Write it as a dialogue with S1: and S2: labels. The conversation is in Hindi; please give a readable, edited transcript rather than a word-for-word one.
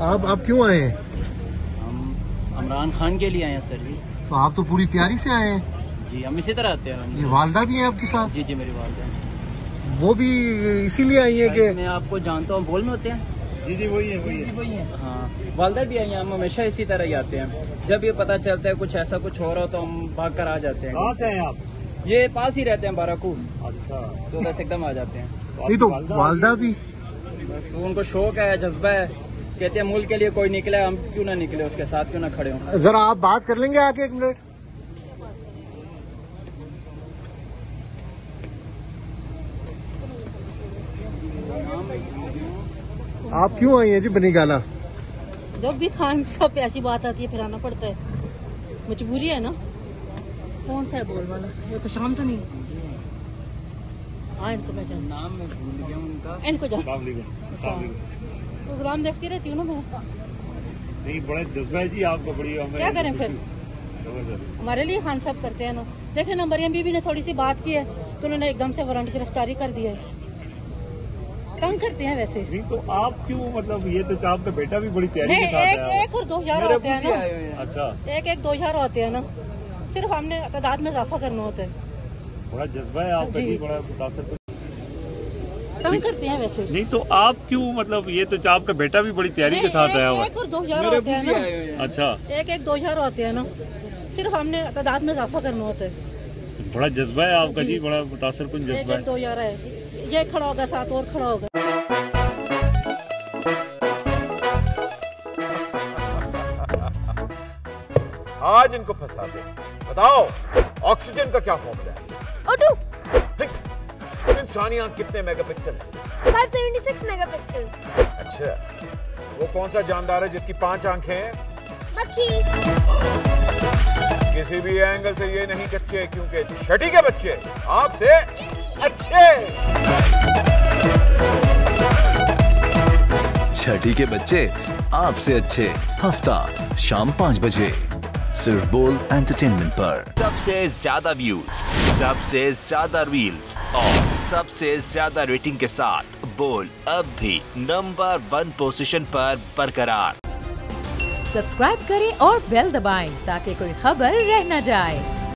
S1: आप क्यों आए हैं?
S2: हम इमरान खान के लिए आए हैं सर जी।
S1: तो आप तो पूरी तैयारी से आए हैं।
S2: जी हम इसी तरह आते हैं।
S1: ये वालदा भी है आपके साथ?
S2: जी जी मेरी वालदा।
S1: वो भी इसीलिए आई है कि
S2: मैं आपको जानता हूँ, बोल में होते हैं। जी जी वही है। हाँ वालदा भी आई हैं, हम हमेशा इसी तरह ही आते हैं। जब ये पता चलता है कुछ ऐसा कुछ हो रहा हो तो हम भाग कर आ जाते हैं।
S3: कहाँ से हैं आप?
S2: ये पास ही रहते हैं बाराकू।
S3: अच्छा
S2: तो बस एकदम आ जाते हैं।
S1: नहीं तो वालदा भी
S2: बस उनको शौक है, जज्बा है, कहते हैं मुल्क के लिए कोई निकले, हम क्यों ना निकले, उसके साथ क्यों ना खड़े हों।
S1: जरा आप बात कर लेंगे आके 1 मिनट? आप क्यों आई हैं जी बनीगाला?
S4: जब भी खान साहब पे ऐसी बात आती है फिर आना पड़ता है, मजबूरी है ना। कौन सा है बोल वाला? ये तो शाम तो नहीं। हाँ इनको मैं जानती,
S2: नाम मैं भूल गया उनका।
S4: इनको जानती, प्रोग्राम देखती रहती हूँ ना मैं।
S3: नहीं बड़ा जज्बा है जी आपका, बड़ी
S4: क्या करें फिर, हमारे लिए खान साहब करते हैं ना। देखे ना मरियम बीबी ने थोड़ी सी बात की है तो उन्होंने एकदम से वारंट गिरफ्तारी कर दिया है। तंग करते हैं वैसे।
S3: नहीं तो आप क्यों, मतलब ये तो आपका बेटा भी बड़ी तैयारी के साथ
S4: है। एक और 2000 होते हैं ना।
S3: अच्छा
S4: एक 2000 होते हैं ना, सिर्फ हमने तादाद में इजाफा करना होता है।
S3: बड़ा जज्बा है आपका जी, बड़ा मुतासर।
S4: तंग करते हैं वैसे।
S3: नहीं तो आप क्यों, मतलब ये तो आपका बेटा भी बड़ी तैयारी के साथ आया हुआ है।
S4: एक और 2000 होते हैं ना।
S3: अच्छा
S4: एक 2000 होते हैं ना, सिर्फ हमने तादाद में इजाफा करना होता है।
S3: बड़ा जज्बा है आपका जी, बड़ा मुतासर कुन जज्बा है।
S4: 2000 है, ये खड़ा होगा साथ और खड़ा होगा।
S5: आज इनको फंसा दे। बताओ ऑक्सीजन का क्या फॉर्मूला है?
S6: O2।
S5: इंसानी आंख कितने मेगापिक्सल है?
S6: 576 मेगापिक्सल।
S5: अच्छा, वो कौन सा जानदार है जिसकी 5 आंखें हैं?
S6: मक्खी।
S5: किसी भी एंगल से ये नहीं कच्चे, क्योंकि छठी के बच्चे आपसे अच्छे।
S7: छठी के बच्चे आपसे अच्छे, हफ्ता शाम 5 बजे सिर्फ बोल एंटरटेनमेंट पर।
S8: सबसे ज्यादा व्यूज, सबसे ज्यादा रील्स और सबसे ज्यादा रेटिंग के साथ बोल अब भी नंबर 1 पोजीशन पर बरकरार।
S9: सब्सक्राइब करें और बेल दबाएं ताकि कोई खबर रह न जाए।